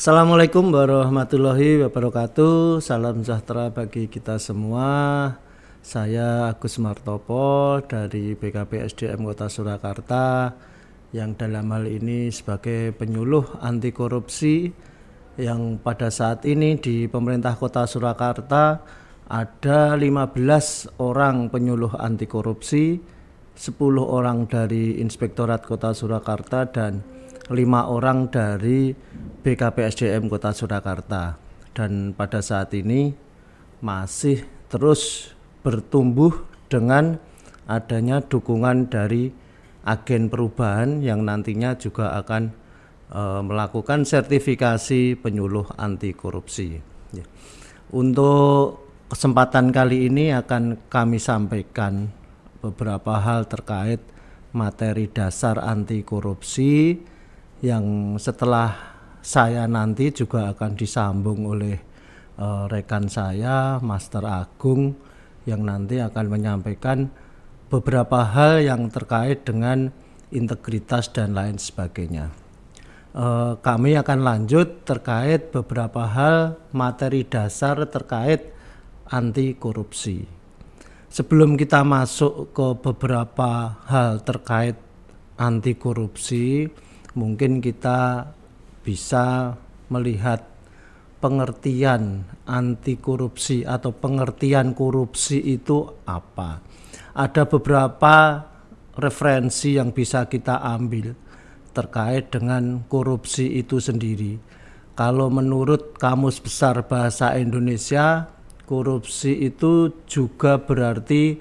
Assalamualaikum warahmatullahi wabarakatuh. Salam sejahtera bagi kita semua. Saya Agus Martopo dari BKP SDM Kota Surakarta yang dalam hal ini sebagai penyuluh anti korupsi, yang pada saat ini di pemerintah Kota Surakarta ada 15 orang penyuluh anti korupsi, 10 orang dari Inspektorat Kota Surakarta dan 5 orang dari BKP SDM Kota Surakarta. Dan pada saat ini masih terus bertumbuh dengan adanya dukungan dari agen perubahan yang nantinya juga akan melakukan sertifikasi penyuluh anti korupsi. Untuk kesempatan kali ini akan kami sampaikan beberapa hal terkait materi dasar anti korupsi yang setelah saya nanti juga akan disambung oleh rekan saya, Master Agung, yang nanti akan menyampaikan beberapa hal yang terkait dengan integritas dan lain sebagainya. Kami akan lanjut terkait beberapa hal materi dasar terkait anti korupsi. Sebelum kita masuk ke beberapa hal terkait anti korupsi, mungkin kita bisa melihat pengertian anti korupsi atau pengertian korupsi itu apa. Ada beberapa referensi yang bisa kita ambil terkait dengan korupsi itu sendiri. Kalau menurut Kamus Besar Bahasa Indonesia, korupsi itu juga berarti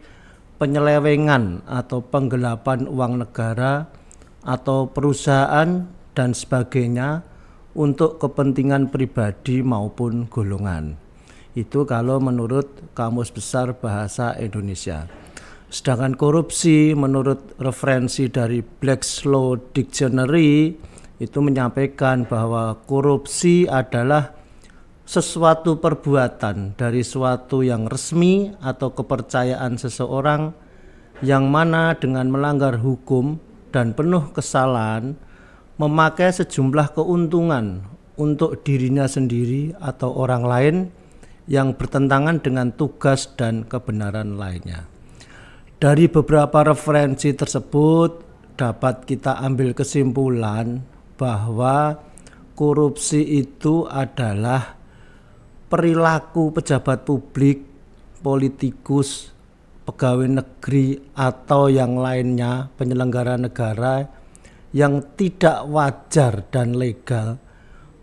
penyelewengan atau penggelapan uang negara atau perusahaan dan sebagainya untuk kepentingan pribadi maupun golongan. Itu kalau menurut Kamus Besar Bahasa Indonesia. Sedangkan korupsi menurut referensi dari Black's Law Dictionary itu menyampaikan bahwa korupsi adalah sesuatu perbuatan dari suatu yang resmi atau kepercayaan seseorang yang mana dengan melanggar hukum dan penuh kesalahan memakai sejumlah keuntungan untuk dirinya sendiri atau orang lain yang bertentangan dengan tugas dan kebenaran lainnya. Dari beberapa referensi tersebut dapat kita ambil kesimpulan bahwa korupsi itu adalah perilaku pejabat publik, politikus, pegawai negeri atau yang lainnya penyelenggara negara yang tidak wajar dan legal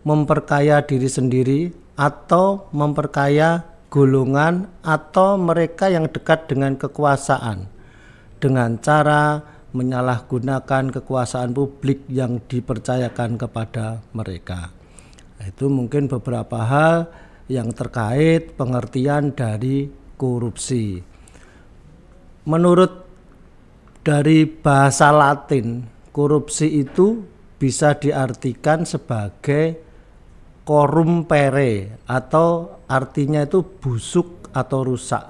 memperkaya diri sendiri atau memperkaya golongan atau mereka yang dekat dengan kekuasaan dengan cara menyalahgunakan kekuasaan publik yang dipercayakan kepada mereka. Itu mungkin beberapa hal yang terkait pengertian dari korupsi. Menurut dari bahasa Latin, korupsi itu bisa diartikan sebagai corrumpere atau artinya itu busuk atau rusak,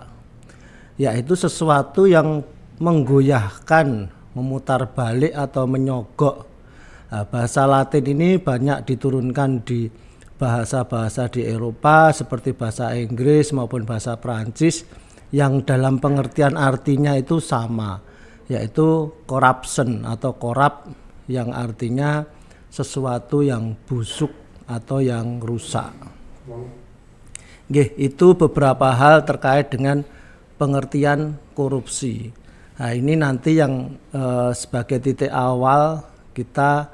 yaitu sesuatu yang menggoyahkan, memutar balik atau menyogok. Bahasa Latin ini banyak diturunkan di bahasa-bahasa di Eropa seperti bahasa Inggris maupun bahasa Prancis yang dalam pengertian artinya itu sama, yaitu corruption atau korup yang artinya sesuatu yang busuk atau yang rusak. Itu beberapa hal terkait dengan pengertian korupsi. Nah, ini nanti yang sebagai titik awal kita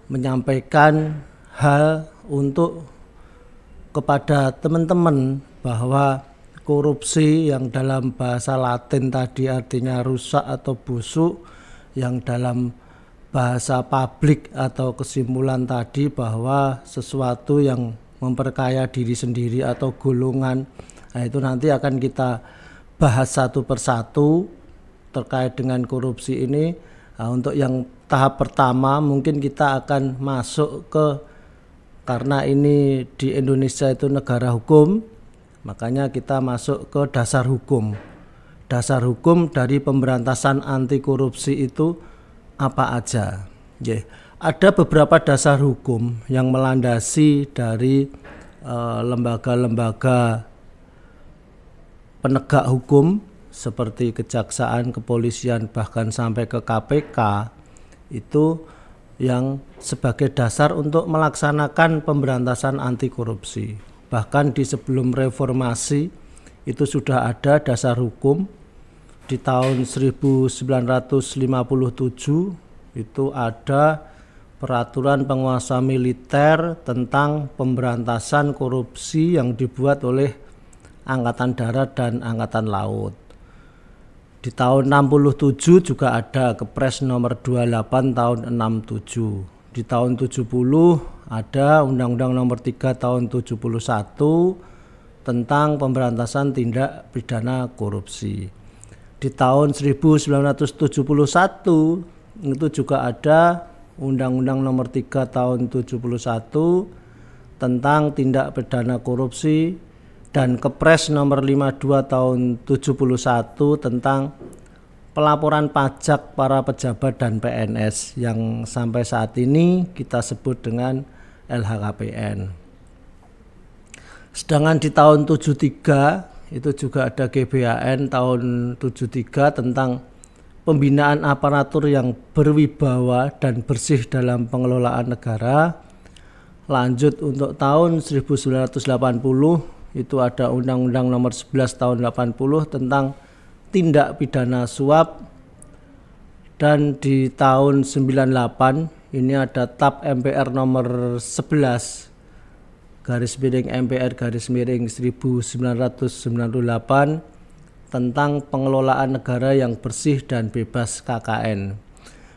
menyampaikan hal untuk kepada teman-teman bahwa korupsi yang dalam bahasa Latin tadi artinya rusak atau busuk, yang dalam bahasa publik atau kesimpulan tadi bahwa sesuatu yang memperkaya diri sendiri atau golongan. Nah, itu nanti akan kita bahas satu persatu terkait dengan korupsi ini. Nah, untuk yang tahap pertama mungkin kita akan masuk ke, karena ini di Indonesia itu negara hukum, makanya kita masuk ke dasar hukum. Dasar hukum dari pemberantasan anti korupsi itu apa aja? ada beberapa dasar hukum yang melandasi dari lembaga-lembaga penegak hukum seperti kejaksaan, kepolisian, bahkan sampai ke KPK, itu yang sebagai dasar untuk melaksanakan pemberantasan anti korupsi. Bahkan di sebelum reformasi itu sudah ada dasar hukum. Di tahun 1957 itu ada peraturan penguasa militer tentang pemberantasan korupsi yang dibuat oleh Angkatan Darat dan Angkatan Laut. Di tahun 67 juga ada Kepres nomor 28 tahun 67. Di tahun 70 ada Undang-Undang nomor 3 tahun 71 tentang pemberantasan tindak pidana korupsi. Di tahun 1971 itu juga ada Undang-Undang nomor 3 tahun 71 tentang tindak pidana korupsi, dan Kepres nomor 52 tahun 71 tentang pelaporan pajak para pejabat dan PNS yang sampai saat ini kita sebut dengan LHKPN. Sedangkan di tahun 73 itu juga ada GBHN tahun 73 tentang pembinaan aparatur yang berwibawa dan bersih dalam pengelolaan negara. Lanjut untuk tahun 1980 itu ada Undang-Undang nomor 11 tahun 80 tentang tindak pidana suap, dan di tahun 98 ini ada TAP MPR nomor 11 garis miring MPR garis miring 1998 tentang pengelolaan negara yang bersih dan bebas KKN.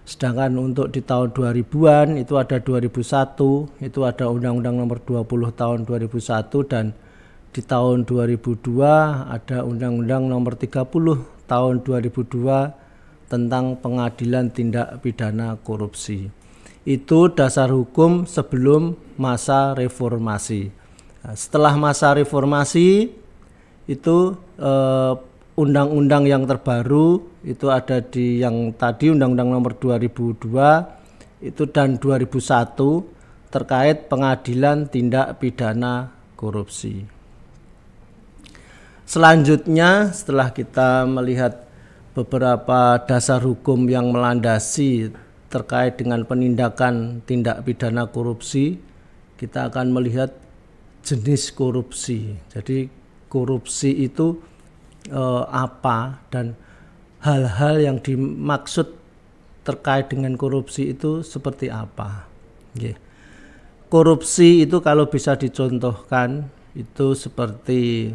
Sedangkan untuk di tahun 2000-an itu ada 2001, itu ada Undang-Undang nomor 20 tahun 2001, dan di tahun 2002 ada Undang-Undang nomor 30 tahun 2002 tentang pengadilan tindak pidana korupsi. Itu dasar hukum sebelum masa reformasi. Nah, setelah masa reformasi itu undang-undang yang terbaru itu ada di yang tadi Undang-Undang nomor 2002 itu dan 2001 terkait pengadilan tindak pidana korupsi. Selanjutnya, setelah kita melihat beberapa dasar hukum yang melandasi terkait dengan penindakan tindak pidana korupsi, kita akan melihat jenis korupsi. Jadi korupsi itu apa dan hal-hal yang dimaksud terkait dengan korupsi itu seperti apa. Korupsi itu kalau bisa dicontohkan itu seperti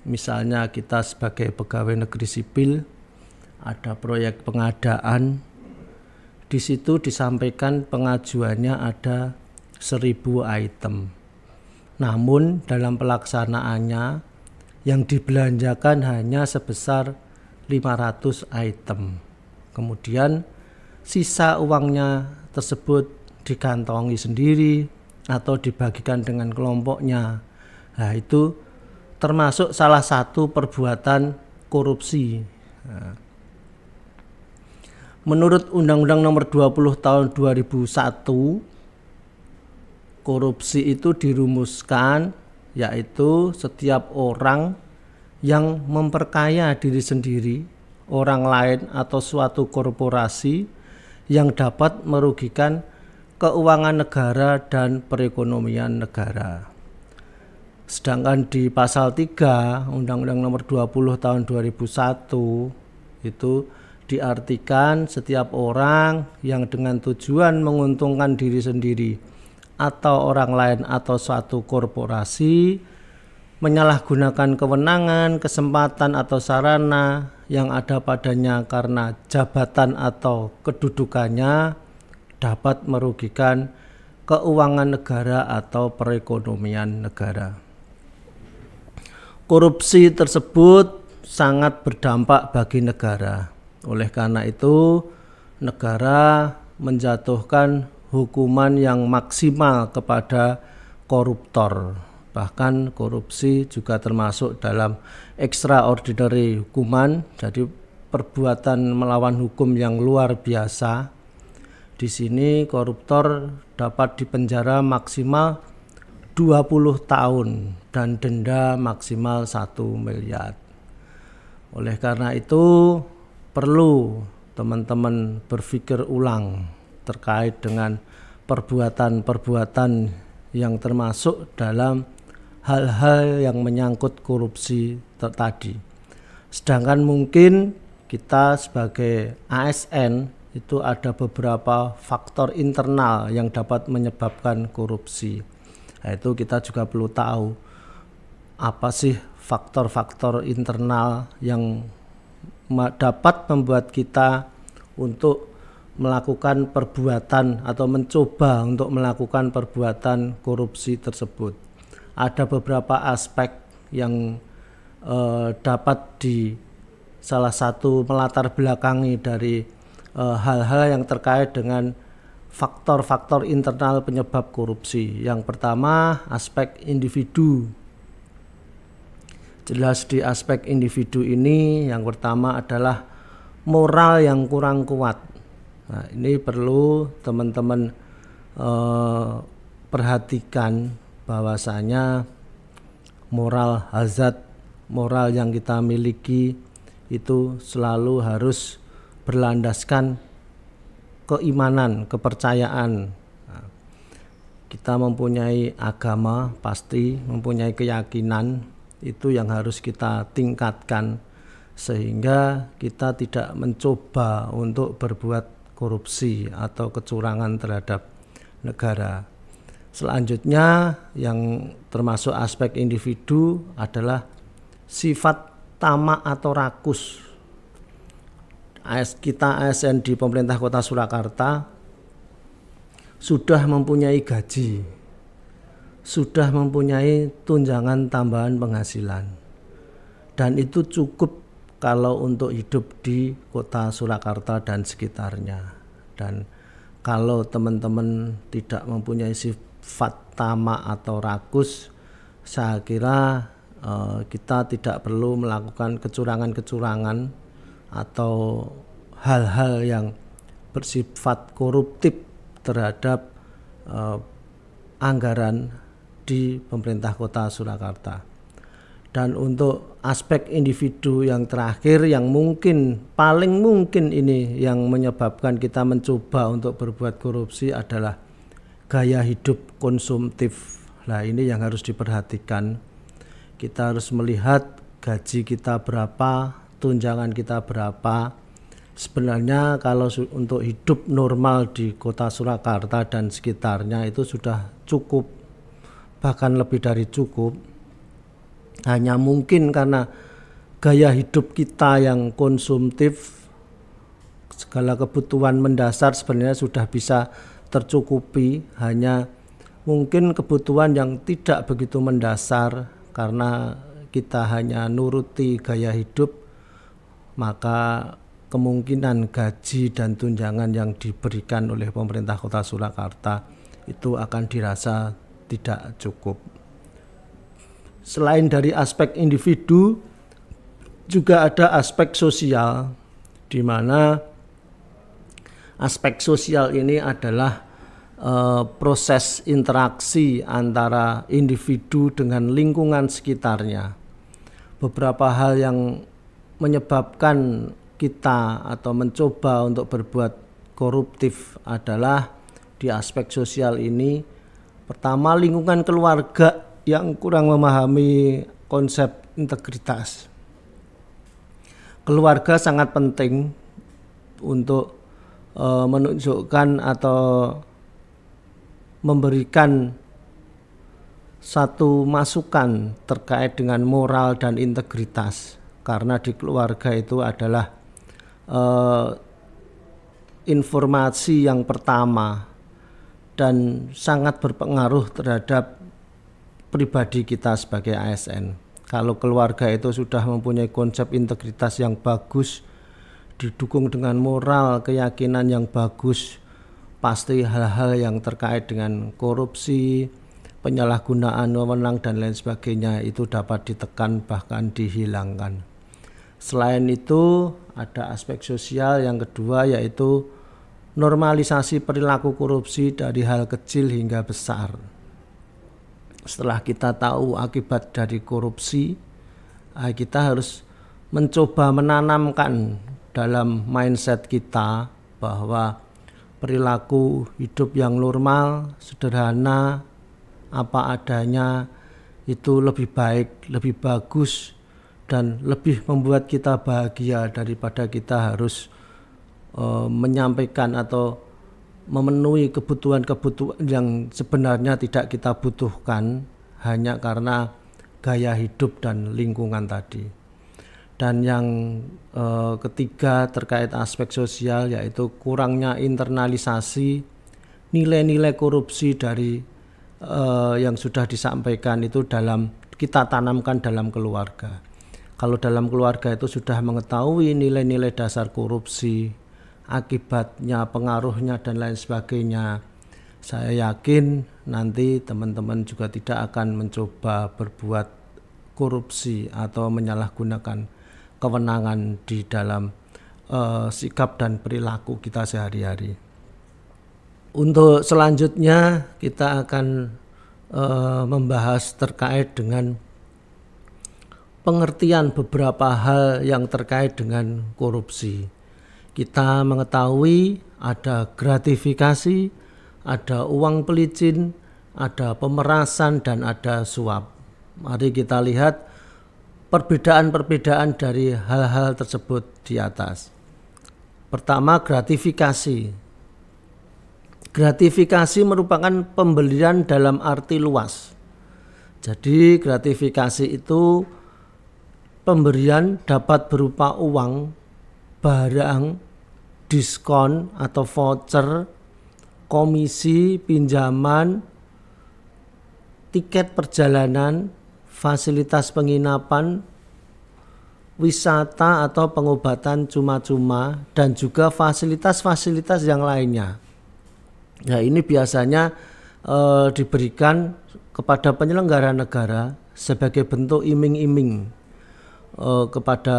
misalnya kita sebagai pegawai negeri sipil ada proyek pengadaan, di situ disampaikan pengajuannya ada 1000 item. Namun dalam pelaksanaannya yang dibelanjakan hanya sebesar 500 item. Kemudian sisa uangnya tersebut dikantongi sendiri atau dibagikan dengan kelompoknya. Nah, itu termasuk salah satu perbuatan korupsi. Nah, menurut Undang-Undang nomor 20 tahun 2001, korupsi itu dirumuskan yaitu setiap orang yang memperkaya diri sendiri, orang lain atau suatu korporasi yang dapat merugikan keuangan negara dan perekonomian negara. Sedangkan di pasal 3 Undang-Undang nomor 20 tahun 2001 itu diartikan setiap orang yang dengan tujuan menguntungkan diri sendiri atau orang lain atau suatu korporasi menyalahgunakan kewenangan, kesempatan atau sarana yang ada padanya karena jabatan atau kedudukannya dapat merugikan keuangan negara atau perekonomian negara. Korupsi tersebut sangat berdampak bagi negara. Oleh karena itu, negara menjatuhkan hukuman yang maksimal kepada koruptor. Bahkan korupsi juga termasuk dalam extraordinary hukuman, jadi perbuatan melawan hukum yang luar biasa. Di sini koruptor dapat dipenjara maksimal 20 tahun dan denda maksimal 1 miliar. Oleh karena itu perlu teman-teman berpikir ulang terkait dengan perbuatan-perbuatan yang termasuk dalam hal-hal yang menyangkut korupsi tadi. Sedangkan mungkin kita sebagai ASN itu ada beberapa faktor internal yang dapat menyebabkan korupsi. Itu kita juga perlu tahu apa sih faktor-faktor internal yang dapat membuat kita untuk melakukan perbuatan atau mencoba untuk melakukan perbuatan korupsi tersebut. Ada beberapa aspek yang dapat di salah satu melatar belakangi dari hal-hal yang terkait dengan faktor-faktor internal penyebab korupsi. Yang pertama, aspek individu. Jelas di aspek individu ini yang pertama adalah moral yang kurang kuat. Nah, ini perlu teman-teman perhatikan bahwasanya moral hazard, moral yang kita miliki itu selalu harus berlandaskan keimanan, kepercayaan. Nah, kita mempunyai agama, pasti mempunyai keyakinan, itu yang harus kita tingkatkan sehingga kita tidak mencoba untuk berbuat korupsi atau kecurangan terhadap negara. Selanjutnya yang termasuk aspek individu adalah sifat tamak atau rakus. Kita ASN di pemerintah Kota Surakarta sudah mempunyai gaji, sudah mempunyai tunjangan tambahan penghasilan, dan itu cukup kalau untuk hidup di Kota Surakarta dan sekitarnya. Dan kalau teman-teman tidak mempunyai sifat tamak atau rakus, saya kira kita tidak perlu melakukan kecurangan-kecurangan atau hal-hal yang bersifat koruptif terhadap anggaran di pemerintah Kota Surakarta. Dan untuk aspek individu yang terakhir yang mungkin paling mungkin ini yang menyebabkan kita mencoba untuk berbuat korupsi adalah gaya hidup konsumtif. Nah, ini yang harus diperhatikan. Kita harus melihat gaji kita berapa, tunjangan kita berapa. Sebenarnya kalau untuk hidup normal di Kota Surakarta dan sekitarnya itu sudah cukup, bahkan lebih dari cukup. Hanya mungkin karena gaya hidup kita yang konsumtif, segala kebutuhan mendasar sebenarnya sudah bisa tercukupi, hanya mungkin kebutuhan yang tidak begitu mendasar karena kita hanya nuruti gaya hidup, maka kemungkinan gaji dan tunjangan yang diberikan oleh pemerintah Kota Surakarta itu akan dirasa tidak cukup. Selain dari aspek individu, juga ada aspek sosial, di mana aspek sosial ini adalah proses interaksi antara individu dengan lingkungan sekitarnya. Beberapa hal yang menyebabkan kita atau mencoba untuk berbuat koruptif adalah di aspek sosial ini. Pertama, lingkungan keluarga yang kurang memahami konsep integritas. Keluarga sangat penting untuk menunjukkan atau memberikan satu masukan terkait dengan moral dan integritas, karena di keluarga itu adalah informasi yang pertama dan sangat berpengaruh terhadap pribadi kita sebagai ASN. Kalau keluarga itu sudah mempunyai konsep integritas yang bagus, didukung dengan moral, keyakinan yang bagus, pasti hal-hal yang terkait dengan korupsi, penyalahgunaan wewenang dan lain sebagainya itu dapat ditekan bahkan dihilangkan. Selain itu ada aspek sosial yang kedua, yaitu normalisasi perilaku korupsi dari hal kecil hingga besar. Setelah kita tahu akibat dari korupsi, kita harus mencoba menanamkan dalam mindset kita bahwa perilaku hidup yang normal, sederhana, apa adanya itu lebih baik, lebih bagus, dan lebih membuat kita bahagia daripada kita harus menyampaikan atau memenuhi kebutuhan-kebutuhan yang sebenarnya tidak kita butuhkan hanya karena gaya hidup dan lingkungan tadi. Dan yang ketiga terkait aspek sosial, yaitu kurangnya internalisasi nilai-nilai korupsi dari yang sudah disampaikan itu dalam kita tanamkan dalam keluarga. Kalau dalam keluarga itu sudah mengetahui nilai-nilai dasar korupsi, akibatnya, pengaruhnya dan lain sebagainya, saya yakin nanti teman-teman juga tidak akan mencoba berbuat korupsi atau menyalahgunakan kewenangan di dalam sikap dan perilaku kita sehari-hari. Untuk selanjutnya kita akan membahas terkait dengan pengertian beberapa hal yang terkait dengan korupsi. Kita mengetahui ada gratifikasi, ada uang pelicin, ada pemerasan, dan ada suap. Mari kita lihat perbedaan-perbedaan dari hal-hal tersebut di atas. Pertama, gratifikasi. Gratifikasi merupakan pemberian dalam arti luas. Jadi gratifikasi itu pemberian dapat berupa uang, barang, diskon atau voucher, komisi, pinjaman, tiket perjalanan, fasilitas penginapan, wisata atau pengobatan cuma-cuma, dan juga fasilitas-fasilitas yang lainnya. Nah, ini biasanya diberikan kepada penyelenggara negara sebagai bentuk iming-iming kepada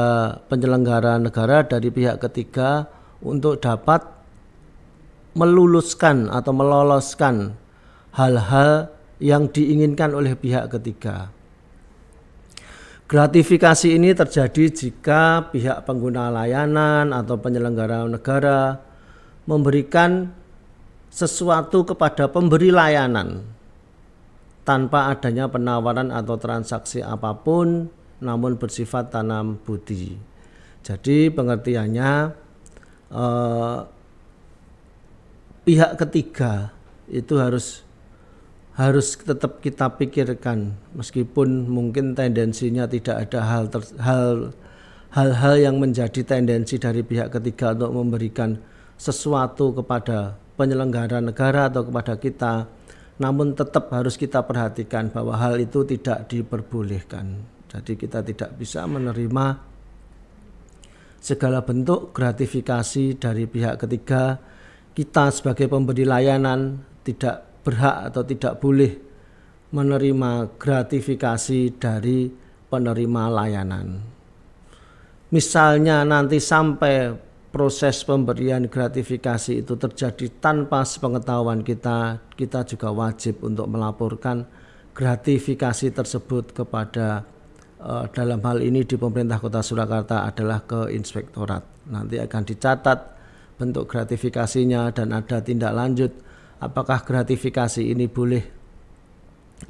penyelenggara negara dari pihak ketiga untuk dapat meluluskan atau meloloskan hal-hal yang diinginkan oleh pihak ketiga. Gratifikasi ini terjadi jika pihak pengguna layanan atau penyelenggara negara memberikan sesuatu kepada pemberi layanan tanpa adanya penawaran atau transaksi apapun, namun bersifat tanam budi. Jadi pengertiannya pihak ketiga itu harus tetap kita pikirkan, meskipun mungkin tendensinya tidak ada hal-hal yang menjadi tendensi dari pihak ketiga untuk memberikan sesuatu kepada penyelenggara negara atau kepada kita, namun tetap harus kita perhatikan bahwa hal itu tidak diperbolehkan. Jadi kita tidak bisa menerima segala bentuk gratifikasi dari pihak ketiga. Kita sebagai pemberi layanan tidak berhak atau tidak boleh menerima gratifikasi dari penerima layanan. Misalnya nanti sampai proses pemberian gratifikasi itu terjadi tanpa sepengetahuan kita juga wajib untuk melaporkan gratifikasi tersebut kepada dalam hal ini di pemerintah Kota Surakarta adalah ke inspektorat. Nanti akan dicatat bentuk gratifikasinya dan ada tindak lanjut apakah gratifikasi ini boleh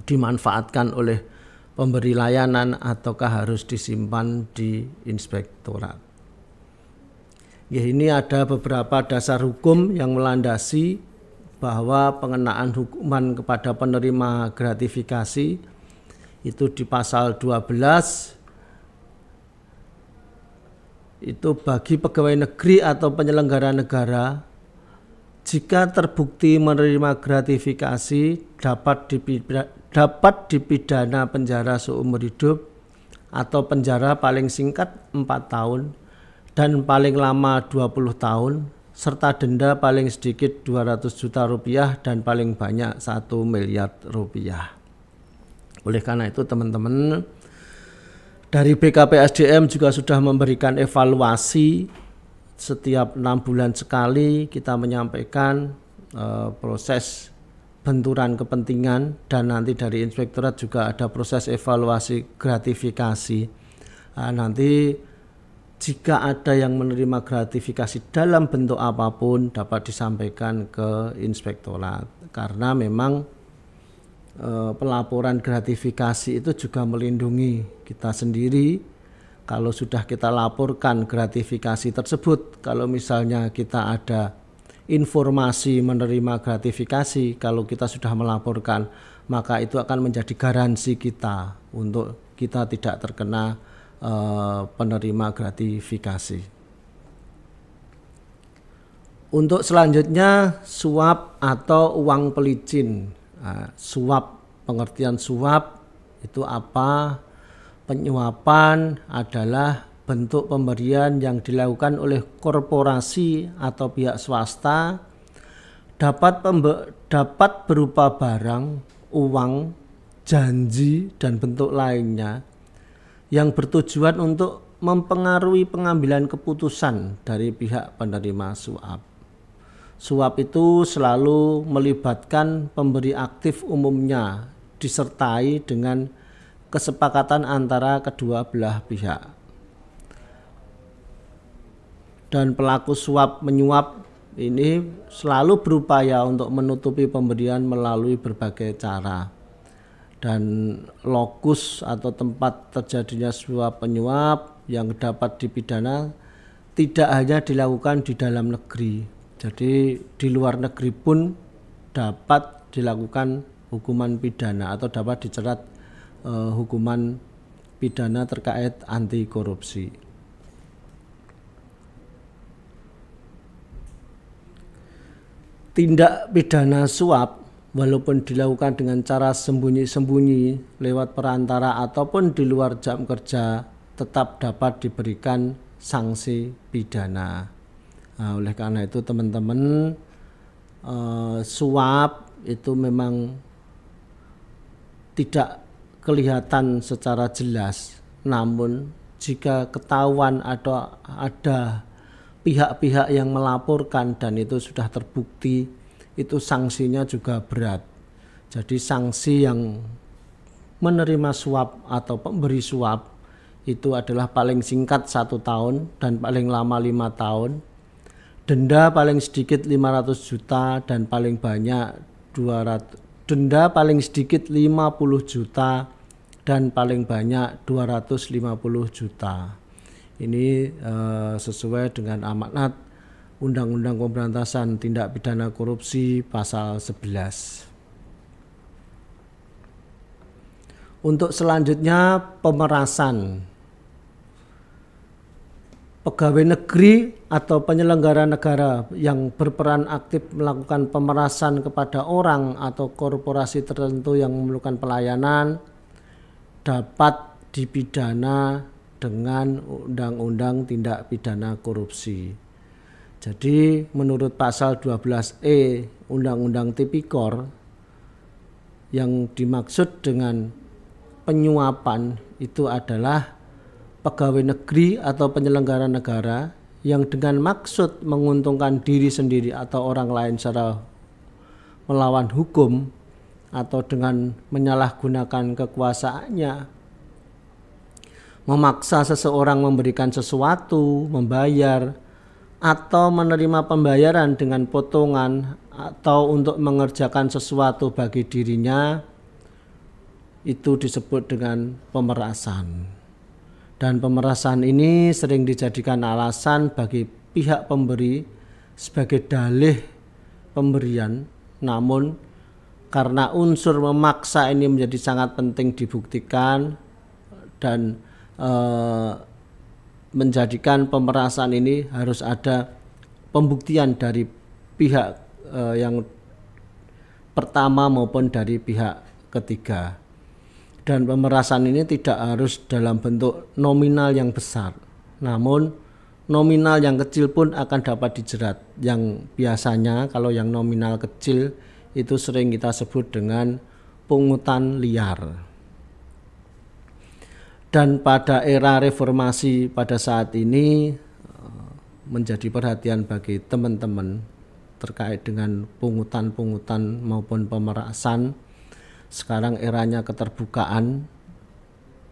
dimanfaatkan oleh pemberi layanan ataukah harus disimpan di inspektorat. Ya, ini ada beberapa dasar hukum yang melandasi bahwa pengenaan hukuman kepada penerima gratifikasi itu di pasal 12 itu bagi pegawai negeri atau penyelenggara negara jika terbukti menerima gratifikasi dapat dipidana penjara seumur hidup atau penjara paling singkat 4 tahun dan paling lama 20 tahun serta denda paling sedikit 200 juta rupiah dan paling banyak 1 miliar rupiah. Oleh karena itu teman-teman, dari BKPSDM juga sudah memberikan evaluasi setiap 6 bulan sekali kita menyampaikan proses benturan kepentingan, dan nanti dari inspektorat juga ada proses evaluasi gratifikasi. Nanti jika ada yang menerima gratifikasi dalam bentuk apapun dapat disampaikan ke inspektorat, karena memang pelaporan gratifikasi itu juga melindungi kita sendiri. Kalau sudah kita laporkan gratifikasi tersebut, kalau misalnya kita ada informasi menerima gratifikasi, kalau kita sudah melaporkan, maka itu akan menjadi garansi kita untuk kita tidak terkena penerima gratifikasi. Untuk selanjutnya, suap atau uang pelicin. Suap, pengertian suap itu apa? Penyuapan adalah bentuk pemberian yang dilakukan oleh korporasi atau pihak swasta, dapat berupa barang, uang, janji, dan bentuk lainnya yang bertujuan untuk mempengaruhi pengambilan keputusan dari pihak penerima suap. Suap itu selalu melibatkan pemberi aktif, umumnya disertai dengan kesepakatan antara kedua belah pihak. Dan pelaku suap menyuap ini selalu berupaya untuk menutupi pemberian melalui berbagai cara. Dan lokus atau tempat terjadinya suap penyuap yang dapat dipidana tidak hanya dilakukan di dalam negeri. Jadi di luar negeri pun dapat dilakukan hukuman pidana atau dapat dijerat hukuman pidana terkait anti korupsi. Tindak pidana suap walaupun dilakukan dengan cara sembunyi-sembunyi lewat perantara ataupun di luar jam kerja tetap dapat diberikan sanksi pidana. Oleh karena itu teman-teman, suap itu memang tidak kelihatan secara jelas, namun jika ketahuan ada pihak-pihak yang melaporkan dan itu sudah terbukti, itu sanksinya juga berat. Jadi sanksi yang menerima suap atau pemberi suap itu adalah paling singkat 1 tahun dan paling lama 5 tahun. Denda paling sedikit 500 juta dan paling banyak 200. Denda paling sedikit 50 juta dan paling banyak 250 juta. Ini sesuai dengan amanat Undang-Undang Pemberantasan Tindak Pidana Korupsi pasal 11. Untuk selanjutnya, pemerasan. Pegawai negeri atau penyelenggara negara yang berperan aktif melakukan pemerasan kepada orang atau korporasi tertentu yang memerlukan pelayanan dapat dipidana dengan Undang-Undang Tindak Pidana Korupsi. Jadi menurut pasal 12E Undang-Undang Tipikor, yang dimaksud dengan penyuapan itu adalah pegawai negeri atau penyelenggara negara yang dengan maksud menguntungkan diri sendiri atau orang lain secara melawan hukum atau dengan menyalahgunakan kekuasaannya memaksa seseorang memberikan sesuatu, membayar, atau menerima pembayaran dengan potongan atau untuk mengerjakan sesuatu bagi dirinya, itu disebut dengan pemerasan. Dan pemerasan ini sering dijadikan alasan bagi pihak pemberi sebagai dalih pemberian, namun karena unsur memaksa ini menjadi sangat penting dibuktikan dan menjadikan pemerasan ini harus ada pembuktian dari pihak yang pertama maupun dari pihak ketiga. Dan pemerasan ini tidak harus dalam bentuk nominal yang besar, namun nominal yang kecil pun akan dapat dijerat. Yang biasanya kalau yang nominal kecil itu sering kita sebut dengan pungutan liar. Dan pada era reformasi pada saat ini, menjadi perhatian bagi teman-teman terkait dengan pungutan-pungutan maupun pemerasan. Sekarang eranya keterbukaan,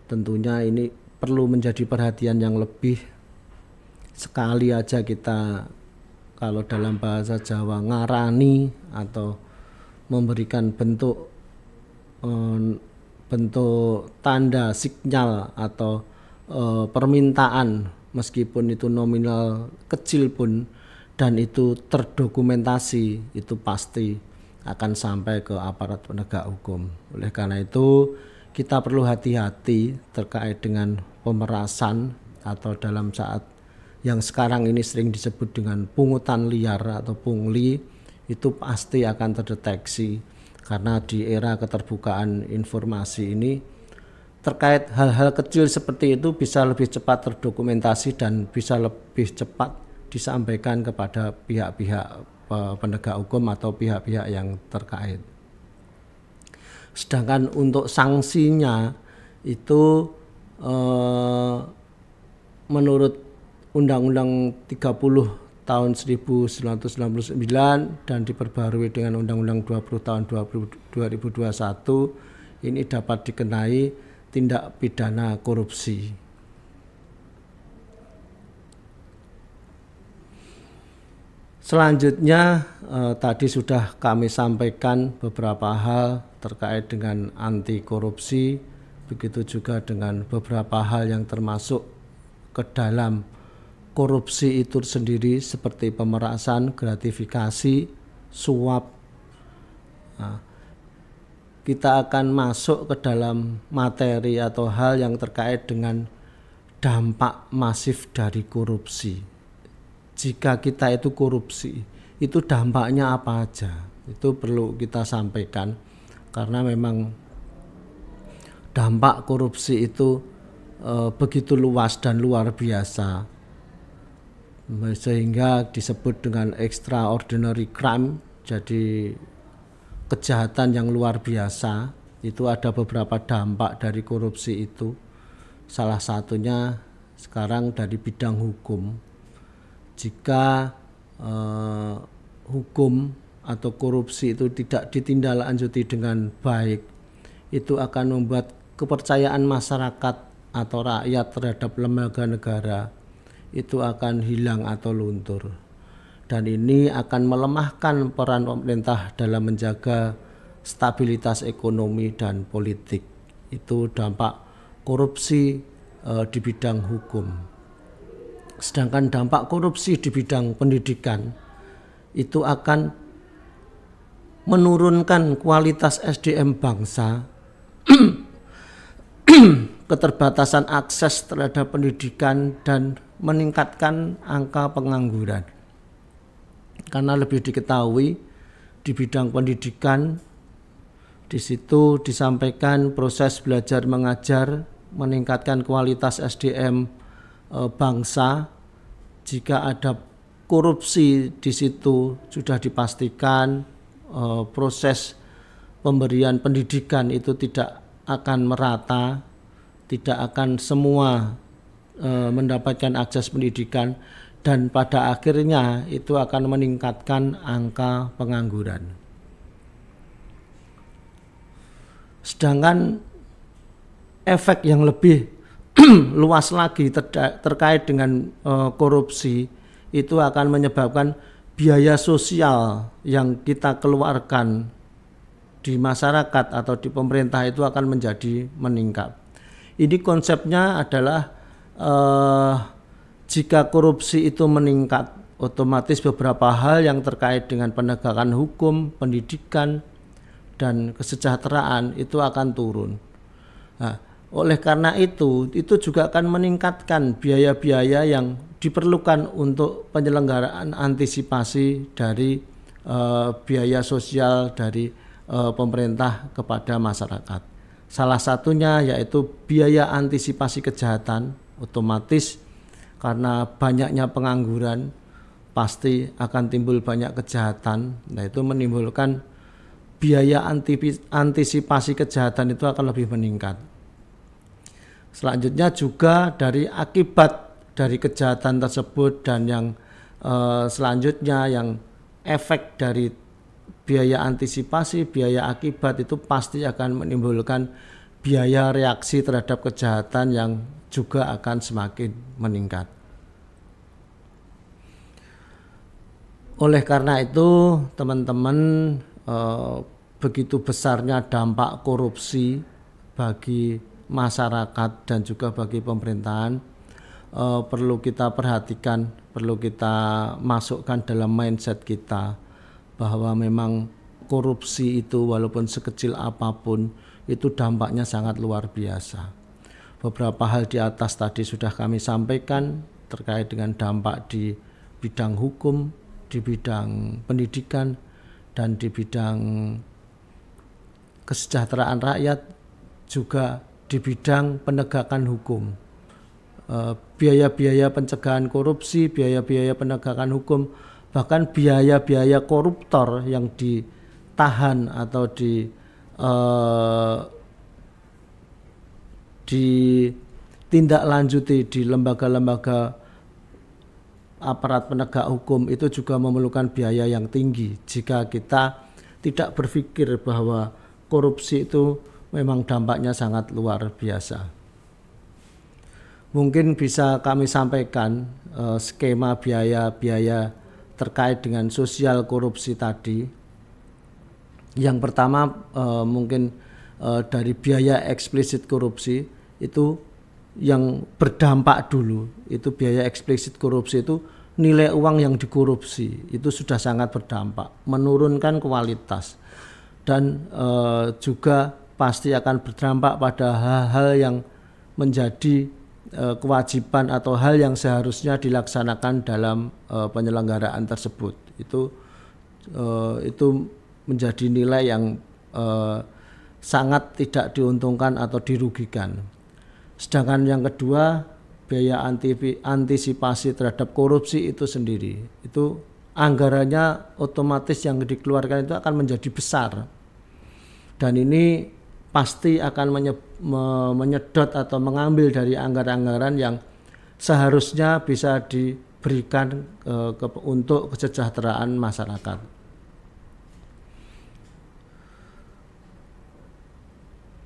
tentunya ini perlu menjadi perhatian yang lebih. Sekali aja kita, kalau dalam bahasa Jawa, ngarani atau memberikan bentuk tanda sinyal atau permintaan, meskipun itu nominal kecil pun dan itu terdokumentasi, itu pasti akan sampai ke aparat penegak hukum. Oleh karena itu kita perlu hati-hati terkait dengan pemerasan atau dalam saat yang sekarang ini sering disebut dengan pungutan liar atau pungli, itu pasti akan terdeteksi karena di era keterbukaan informasi ini terkait hal-hal kecil seperti itu bisa lebih cepat terdokumentasi dan bisa lebih cepat disampaikan kepada pihak-pihak penegak hukum atau pihak-pihak yang terkait. Sedangkan untuk sanksinya itu menurut Undang-Undang 30 tahun 1999 dan diperbarui dengan Undang-Undang 20 tahun 2021 ini dapat dikenai tindak pidana korupsi. Selanjutnya tadi sudah kami sampaikan beberapa hal terkait dengan anti korupsi, begitu juga dengan beberapa hal yang termasuk ke dalam korupsi itu sendiri seperti pemerasan, gratifikasi, suap. Nah, kita akan masuk ke dalam materi atau hal yang terkait dengan dampak masif dari korupsi. Jika kita itu korupsi, itu dampaknya apa aja? Itu perlu kita sampaikan karena memang dampak korupsi itu begitu luas dan luar biasa, sehingga disebut dengan extraordinary crime, jadi kejahatan yang luar biasa. Itu ada beberapa dampak dari korupsi itu. Salah satunya sekarang dari bidang hukum. Jika hukum atau korupsi itu tidak ditindaklanjuti dengan baik, itu akan membuat kepercayaan masyarakat atau rakyat terhadap lembaga negara itu akan hilang atau luntur, dan ini akan melemahkan peran pemerintah dalam menjaga stabilitas ekonomi dan politik. Itu dampak korupsi di bidang hukum. Sedangkan dampak korupsi di bidang pendidikan itu akan menurunkan kualitas SDM bangsa, keterbatasan akses terhadap pendidikan, dan meningkatkan angka pengangguran. Karena lebih diketahui di bidang pendidikan, di situ disampaikan proses belajar mengajar meningkatkan kualitas SDM bangsa. Jika ada korupsi di situ sudah dipastikan proses pemberian pendidikan itu tidak akan merata, tidak akan semua mendapatkan akses pendidikan, dan pada akhirnya itu akan meningkatkan angka pengangguran. Sedangkan efek yang lebih luas lagi terkait dengan korupsi itu akan menyebabkan biaya sosial yang kita keluarkan di masyarakat atau di pemerintah itu akan menjadi meningkat. Ini konsepnya adalah jika korupsi itu meningkat, otomatis beberapa hal yang terkait dengan penegakan hukum, pendidikan, dan kesejahteraan itu akan turun. Nah, oleh karena itu juga akan meningkatkan biaya-biaya yang diperlukan untuk penyelenggaraan antisipasi dari biaya sosial dari pemerintah kepada masyarakat. Salah satunya yaitu biaya antisipasi kejahatan. Otomatis karena banyaknya pengangguran pasti akan timbul banyak kejahatan. Nah, itu menimbulkan biaya antisipasi kejahatan itu akan lebih meningkat. Selanjutnya juga dari akibat dari kejahatan tersebut dan yang selanjutnya yang efek dari biaya antisipasi, biaya akibat itu pasti akan menimbulkan biaya reaksi terhadap kejahatan yang juga akan semakin meningkat. Oleh karena itu, teman-teman, begitu besarnya dampak korupsi bagi masyarakat dan juga bagi pemerintahan, perlu kita perhatikan, perlu kita masukkan dalam mindset kita bahwa memang korupsi itu walaupun sekecil apapun itu dampaknya sangat luar biasa. Beberapa hal di atas tadi sudah kami sampaikan terkait dengan dampak di bidang hukum, di bidang pendidikan, dan di bidang kesejahteraan rakyat, juga di bidang penegakan hukum. Biaya-biaya pencegahan korupsi, biaya-biaya penegakan hukum, bahkan biaya-biaya koruptor yang ditahan atau ditindaklanjuti di lembaga-lembaga aparat penegak hukum itu juga memerlukan biaya yang tinggi jika kita tidak berpikir bahwa korupsi itu memang dampaknya sangat luar biasa. Mungkin bisa kami sampaikan skema biaya-biaya terkait dengan sosial korupsi tadi. Yang pertama mungkin dari biaya eksplisit korupsi itu yang berdampak dulu, itu biaya eksplisit korupsi itu nilai uang yang dikorupsi itu sudah sangat berdampak, menurunkan kualitas, dan juga pasti akan berdampak pada hal-hal yang menjadi kewajiban atau hal yang seharusnya dilaksanakan dalam penyelenggaraan tersebut. Itu menjadi nilai yang sangat tidak diuntungkan atau dirugikan. Sedangkan yang kedua, biaya antisipasi terhadap korupsi itu sendiri, itu anggarannya otomatis yang dikeluarkan itu akan menjadi besar, dan ini pasti akan menyedot atau mengambil dari anggaran-anggaran yang seharusnya bisa diberikan untuk kesejahteraan masyarakat.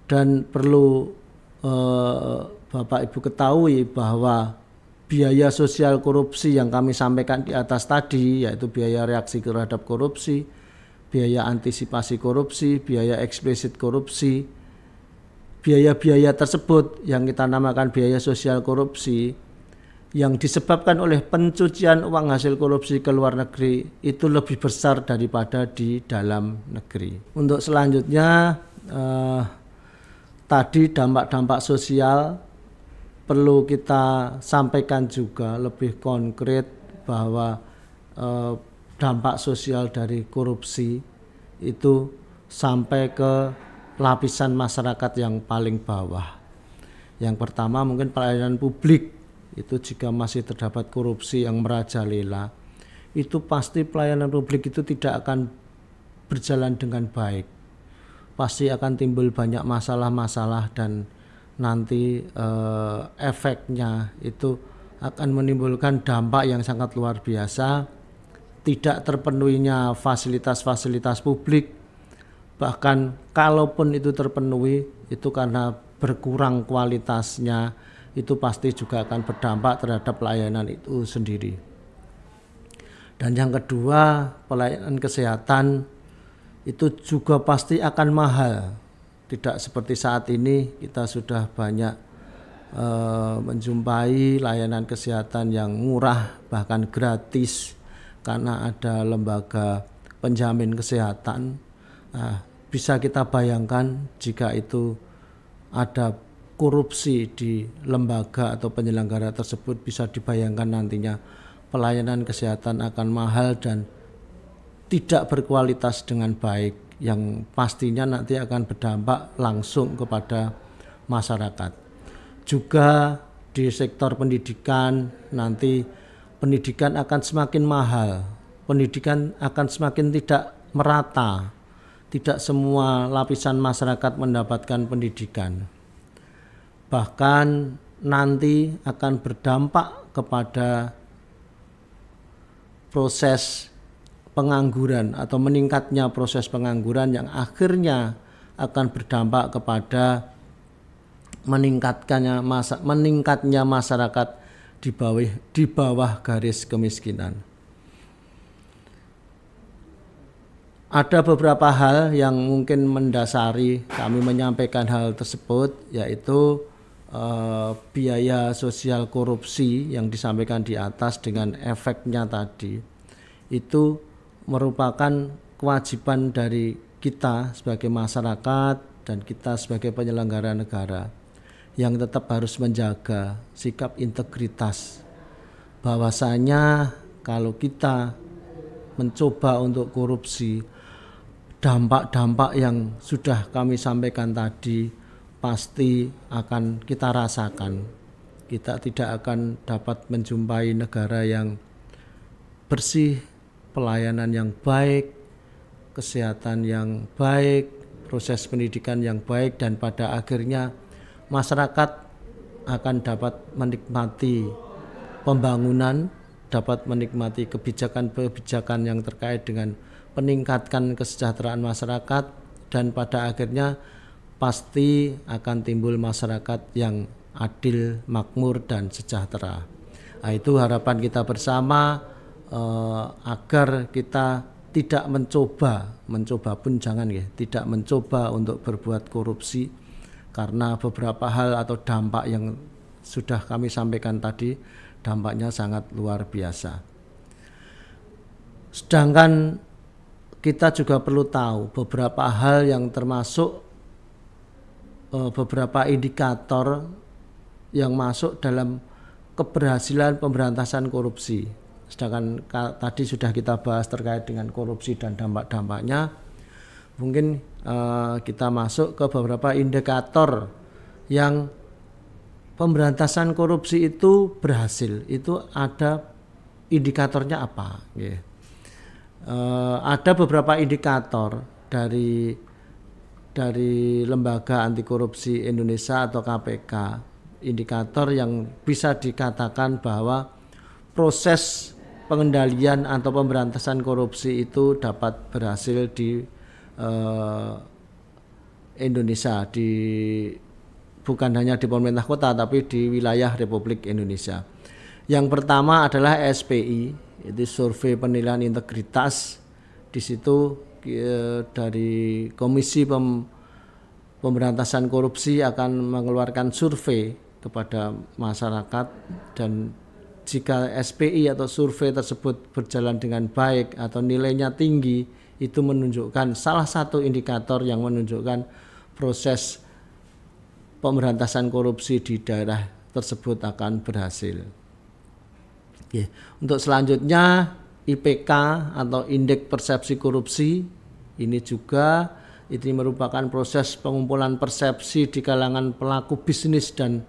Dan perlu Bapak Ibu ketahui bahwa biaya sosial korupsi yang kami sampaikan di atas tadi, yaitu biaya reaksi terhadap korupsi, biaya antisipasi korupsi, biaya eksplisit korupsi, biaya-biaya tersebut yang kita namakan biaya sosial korupsi yang disebabkan oleh pencucian uang hasil korupsi ke luar negeri itu lebih besar daripada di dalam negeri. Untuk selanjutnya, tadi dampak-dampak sosial perlu kita sampaikan juga lebih konkret bahwa dampak sosial dari korupsi itu sampai ke lapisan masyarakat yang paling bawah. Yang pertama mungkin pelayanan publik, itu jika masih terdapat korupsi yang merajalela, itu pasti pelayanan publik itu tidak akan berjalan dengan baik. Pasti akan timbul banyak masalah-masalah dan nanti efeknya itu akan menimbulkan dampak yang sangat luar biasa. Tidak terpenuhinya fasilitas-fasilitas publik, bahkan kalaupun itu terpenuhi itu karena berkurang kualitasnya, itu pasti juga akan berdampak terhadap pelayanan itu sendiri. Dan yang kedua, pelayanan kesehatan itu juga pasti akan mahal. Tidak seperti saat ini kita sudah banyak menjumpai layanan kesehatan yang murah bahkan gratis karena ada lembaga penjamin kesehatan. Bisa kita bayangkan jika itu ada korupsi di lembaga atau penyelenggara tersebut, bisa dibayangkan nantinya pelayanan kesehatan akan mahal dan tidak berkualitas dengan baik, yang pastinya nanti akan berdampak langsung kepada masyarakat. Juga di sektor pendidikan, nanti pendidikan akan semakin mahal, pendidikan akan semakin tidak merata, tidak semua lapisan masyarakat mendapatkan pendidikan. Bahkan nanti akan berdampak kepada proses pengangguran atau meningkatnya proses pengangguran yang akhirnya akan berdampak kepada meningkatnya masyarakat di bawah garis kemiskinan. Ada beberapa hal yang mungkin mendasari kami menyampaikan hal tersebut, yaitu biaya sosial korupsi yang disampaikan di atas dengan efeknya tadi. Itu merupakan kewajiban dari kita sebagai masyarakat dan kita sebagai penyelenggara negara yang tetap harus menjaga sikap integritas. Bahwasanya kalau kita mencoba untuk korupsi, dampak-dampak yang sudah kami sampaikan tadi pasti akan kita rasakan. Kita tidak akan dapat menjumpai negara yang bersih, pelayanan yang baik, kesehatan yang baik, proses pendidikan yang baik, dan pada akhirnya masyarakat akan dapat menikmati pembangunan, dapat menikmati kebijakan-kebijakan yang terkait dengan meningkatkan kesejahteraan masyarakat, dan pada akhirnya pasti akan timbul masyarakat yang adil, makmur, dan sejahtera. Nah, itu harapan kita bersama, agar kita tidak mencoba pun jangan ya, tidak mencoba untuk berbuat korupsi, karena beberapa hal atau dampak yang sudah kami sampaikan tadi, dampaknya sangat luar biasa. Sedangkan kita juga perlu tahu beberapa hal yang termasuk beberapa indikator yang masuk dalam keberhasilan pemberantasan korupsi. Sedangkan tadi sudah kita bahas terkait dengan korupsi dan dampak-dampaknya. Mungkin kita masuk ke beberapa indikator yang pemberantasan korupsi itu berhasil. Itu ada indikatornya apa? Ada beberapa indikator dari Lembaga Anti Korupsi Indonesia atau KPK, indikator yang bisa dikatakan bahwa proses pengendalian atau pemberantasan korupsi itu dapat berhasil di Indonesia, bukan hanya di pemerintah kota tapi di wilayah Republik Indonesia. Yang pertama adalah SPI, itu survei penilaian integritas. Di situ dari Komisi Pemberantasan Korupsi akan mengeluarkan survei kepada masyarakat, dan jika SPI atau survei tersebut berjalan dengan baik atau nilainya tinggi, itu menunjukkan salah satu indikator yang menunjukkan proses pemberantasan korupsi di daerah tersebut akan berhasil. Untuk selanjutnya IPK atau Indeks Persepsi Korupsi, ini merupakan proses pengumpulan persepsi di kalangan pelaku bisnis dan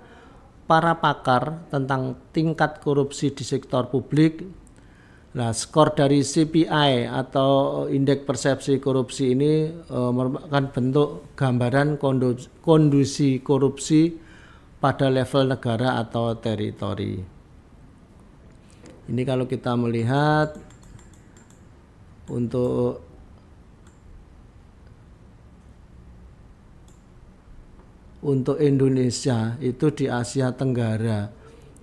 para pakar tentang tingkat korupsi di sektor publik. Nah, skor dari CPI atau Indeks Persepsi Korupsi ini merupakan bentuk gambaran kondisi korupsi pada level negara atau teritori. Ini kalau kita melihat untuk Indonesia itu di Asia Tenggara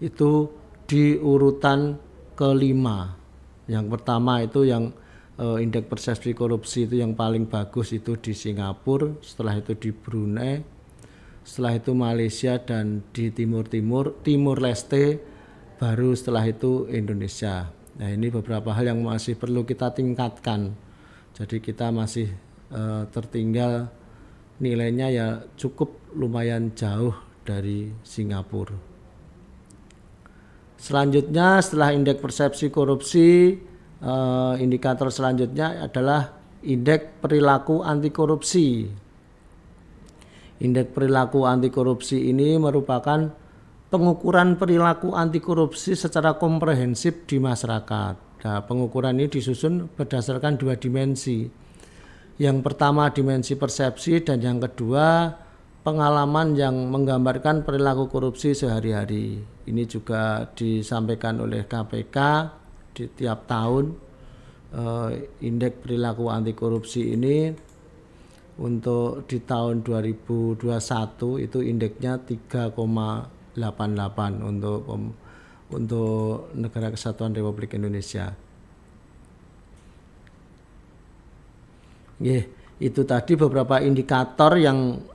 itu di urutan kelima. Yang pertama itu yang indeks persepsi korupsi itu yang paling bagus itu di Singapura, setelah itu di Brunei, setelah itu Malaysia, dan di Timur Leste, baru setelah itu Indonesia. Nah, ini beberapa hal yang masih perlu kita tingkatkan. Jadi kita masih tertinggal nilainya ya cukup lumayan jauh dari Singapura. Selanjutnya setelah indeks persepsi korupsi, indikator selanjutnya adalah indeks perilaku anti korupsi. Indeks perilaku anti korupsi ini merupakan pengukuran perilaku anti korupsi secara komprehensif di masyarakat. Nah, pengukuran ini disusun berdasarkan dua dimensi. Yang pertama dimensi persepsi, dan yang kedua pengalaman yang menggambarkan perilaku korupsi sehari-hari. Ini juga disampaikan oleh KPK Jadi tiap tahun indeks perilaku anti korupsi ini untuk di tahun 2021 itu indeksnya 3,88 untuk Negara Kesatuan Republik Indonesia. Itu tadi beberapa indikator yang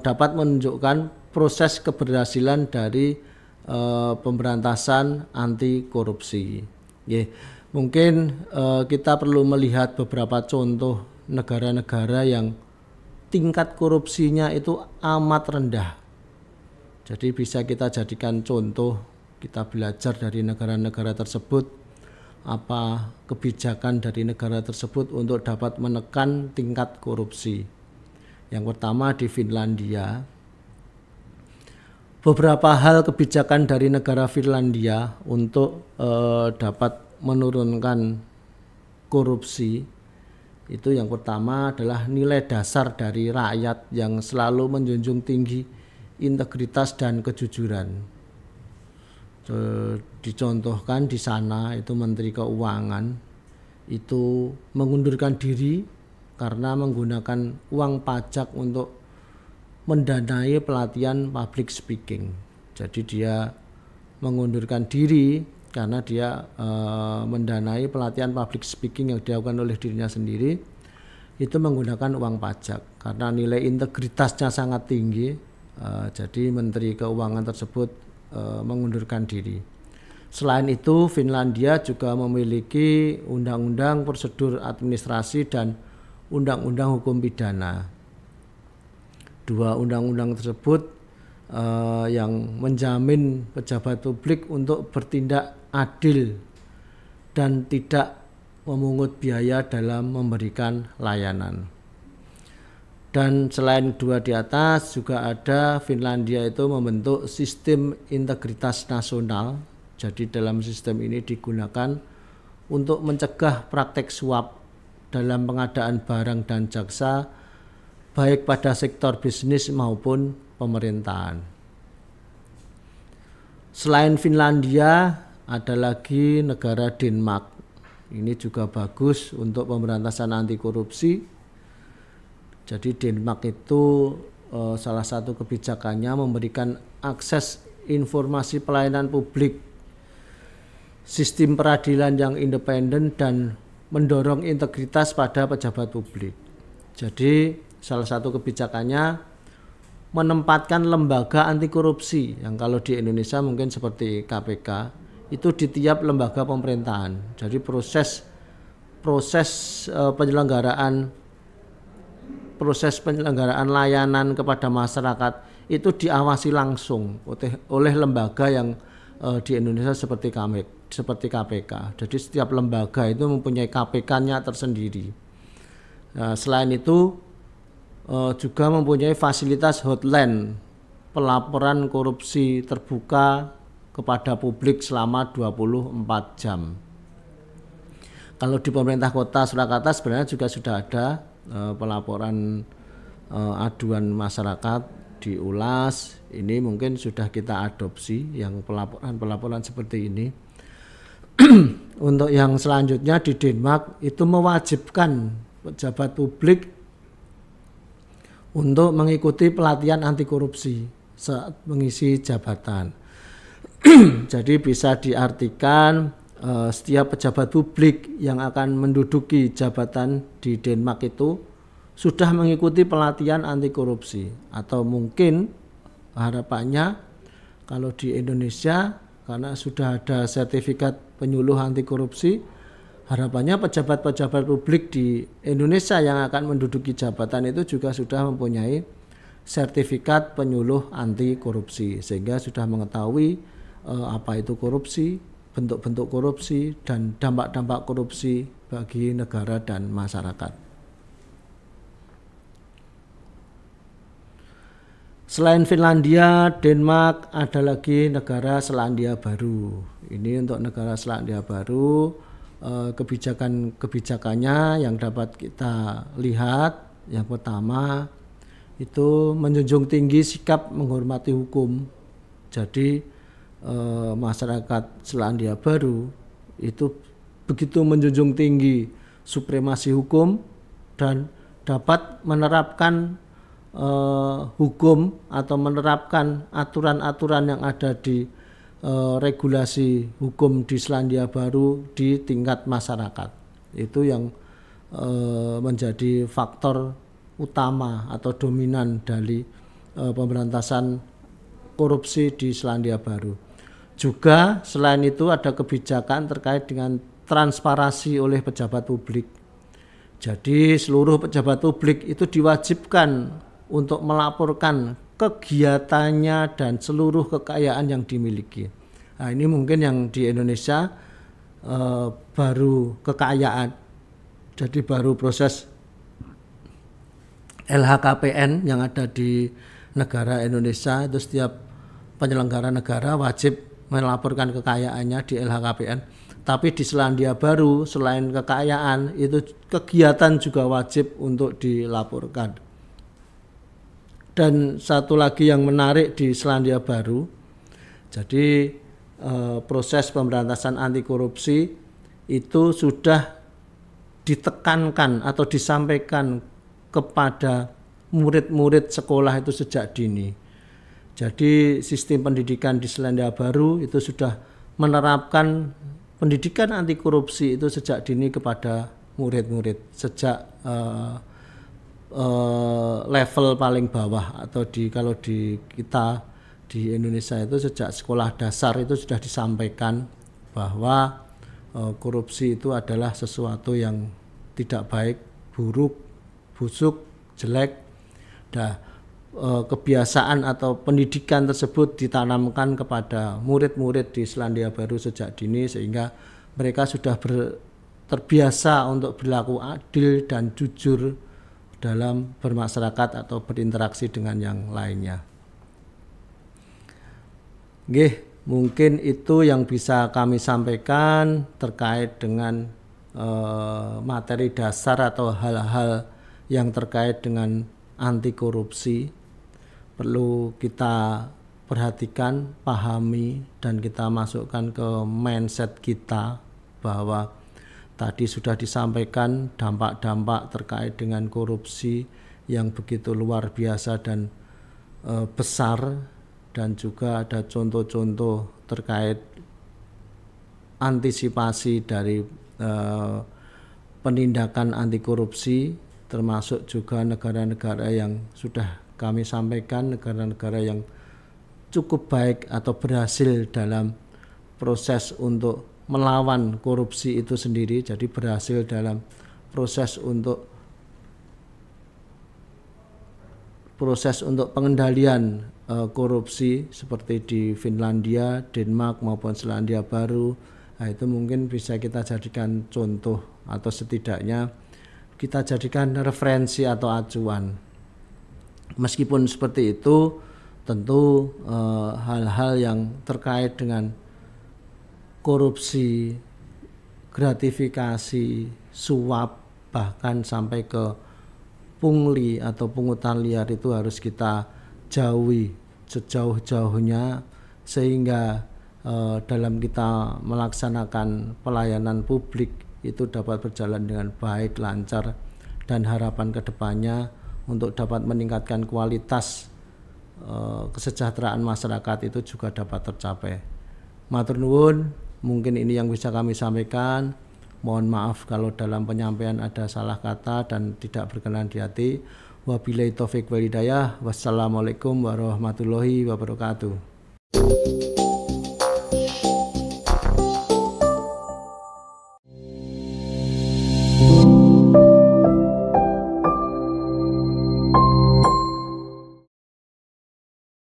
dapat menunjukkan proses keberhasilan dari pemberantasan anti korupsi. Mungkin kita perlu melihat beberapa contoh negara-negara yang tingkat korupsinya itu amat rendah. Jadi bisa kita jadikan contoh, kita belajar dari negara-negara tersebut, apa kebijakan dari negara tersebut untuk dapat menekan tingkat korupsi. Yang pertama di Finlandia. Beberapa hal kebijakan dari negara Finlandia untuk dapat menurunkan korupsi itu yang pertama adalah nilai dasar dari rakyat yang selalu menjunjung tinggi integritas dan kejujuran. Dicontohkan di sana itu Menteri Keuangan itu mengundurkan diri karena menggunakan uang pajak untuk mendanai pelatihan public speaking. Jadi dia mengundurkan diri karena dia mendanai pelatihan public speaking yang dilakukan oleh dirinya sendiri itu menggunakan uang pajak karena nilai integritasnya sangat tinggi. Jadi Menteri Keuangan tersebut mengundurkan diri. Selain itu Finlandia juga memiliki undang-undang prosedur administrasi dan undang-undang hukum pidana. Dua undang-undang tersebut yang menjamin pejabat publik untuk bertindak adil dan tidak memungut biaya dalam memberikan layanan. Dan selain dua di atas juga ada Finlandia itu membentuk sistem integritas nasional. Jadi dalam sistem ini digunakan untuk mencegah praktek suap dalam pengadaan barang dan jasa baik pada sektor bisnis maupun pemerintahan. Selain Finlandia ada lagi negara Denmark. Ini juga bagus untuk pemberantasan anti korupsi. Jadi Denmark itu salah satu kebijakannya memberikan akses informasi pelayanan publik, sistem peradilan yang independen dan mendorong integritas pada pejabat publik. Jadi salah satu kebijakannya menempatkan lembaga anti korupsi yang kalau di Indonesia mungkin seperti KPK itu di tiap lembaga pemerintahan. Jadi proses penyelenggaraan layanan kepada masyarakat itu diawasi langsung oleh lembaga yang di Indonesia seperti KPK. Jadi setiap lembaga itu mempunyai KPK-nya tersendiri. Selain itu juga mempunyai fasilitas hotline pelaporan korupsi terbuka kepada publik selama 24 jam. Kalau di pemerintah kota Surakarta sebenarnya juga sudah ada pelaporan aduan masyarakat di ULAS. Ini mungkin sudah kita adopsi yang pelaporan seperti ini. Untuk yang selanjutnya di Denmark itu mewajibkan pejabat publik untuk mengikuti pelatihan anti korupsi saat mengisi jabatan. Jadi bisa diartikan setiap pejabat publik yang akan menduduki jabatan di Denmark itu sudah mengikuti pelatihan anti korupsi, atau mungkin harapannya kalau di Indonesia karena sudah ada sertifikat penyuluh anti korupsi, harapannya pejabat-pejabat publik di Indonesia yang akan menduduki jabatan itu juga sudah mempunyai sertifikat penyuluh anti korupsi sehingga sudah mengetahui apa itu korupsi, bentuk-bentuk korupsi dan dampak-dampak korupsi bagi negara dan masyarakat. Selain Finlandia, Denmark, ada lagi negara Selandia Baru. Ini untuk negara Selandia Baru, kebijakannya yang dapat kita lihat. Yang pertama itu menjunjung tinggi sikap menghormati hukum. Jadi masyarakat Selandia Baru itu begitu menjunjung tinggi supremasi hukum dan dapat menerapkan hukum atau menerapkan aturan-aturan yang ada di regulasi hukum di Selandia Baru di tingkat masyarakat. Itu yang menjadi faktor utama atau dominan dari pemberantasan korupsi di Selandia Baru. Juga selain itu ada kebijakan terkait dengan transparansi oleh pejabat publik. Jadi seluruh pejabat publik itu diwajibkan untuk melaporkan kegiatannya dan seluruh kekayaan yang dimiliki. Nah, ini mungkin yang di Indonesia baru kekayaan. Jadi baru proses LHKPN yang ada di negara Indonesia, itu setiap penyelenggara negara wajib melaporkan kekayaannya di LHKPN. Tapi di Selandia Baru selain kekayaan itu kegiatan juga wajib untuk dilaporkan. Dan satu lagi yang menarik di Selandia Baru, jadi proses pemberantasan anti korupsi itu sudah ditekankan atau disampaikan kepada murid-murid sekolah itu sejak dini. Jadi sistem pendidikan di Selandia Baru itu sudah menerapkan pendidikan anti korupsi itu sejak dini kepada murid-murid sejak level paling bawah atau kalau di kita di Indonesia itu sejak sekolah dasar itu sudah disampaikan bahwa korupsi itu adalah sesuatu yang tidak baik, buruk, busuk, jelek. Kebiasaan atau pendidikan tersebut ditanamkan kepada murid-murid di Selandia Baru sejak dini sehingga mereka sudah terbiasa untuk berlaku adil dan jujur dalam bermasyarakat atau berinteraksi dengan yang lainnya. Mungkin itu yang bisa kami sampaikan terkait dengan materi dasar atau hal-hal yang terkait dengan anti korupsi. Perlu kita perhatikan, pahami, dan kita masukkan ke mindset kita bahwa tadi sudah disampaikan dampak-dampak terkait dengan korupsi yang begitu luar biasa dan besar, dan juga ada contoh-contoh terkait antisipasi dari penindakan anti korupsi, termasuk juga negara-negara yang sudah kami sampaikan, negara-negara yang cukup baik atau berhasil dalam proses untuk melawan korupsi itu sendiri. Jadi berhasil dalam proses untuk pengendalian korupsi seperti di Finlandia, Denmark maupun Selandia Baru. Nah, itu mungkin bisa kita jadikan contoh atau setidaknya kita jadikan referensi atau acuan. Meskipun seperti itu, tentu hal-hal yang terkait dengan korupsi, gratifikasi, suap, bahkan sampai ke pungli atau pungutan liar itu harus kita jauhi sejauh-jauhnya sehingga dalam kita melaksanakan pelayanan publik itu dapat berjalan dengan baik, lancar, dan harapan kedepannya untuk dapat meningkatkan kualitas kesejahteraan masyarakat itu juga dapat tercapai. Matur nuwun, mungkin ini yang bisa kami sampaikan. Mohon maaf kalau dalam penyampaian ada salah kata dan tidak berkenan di hati. Wabillahi taufik wal hidayah. Wassalamualaikum warahmatullahi wabarakatuh.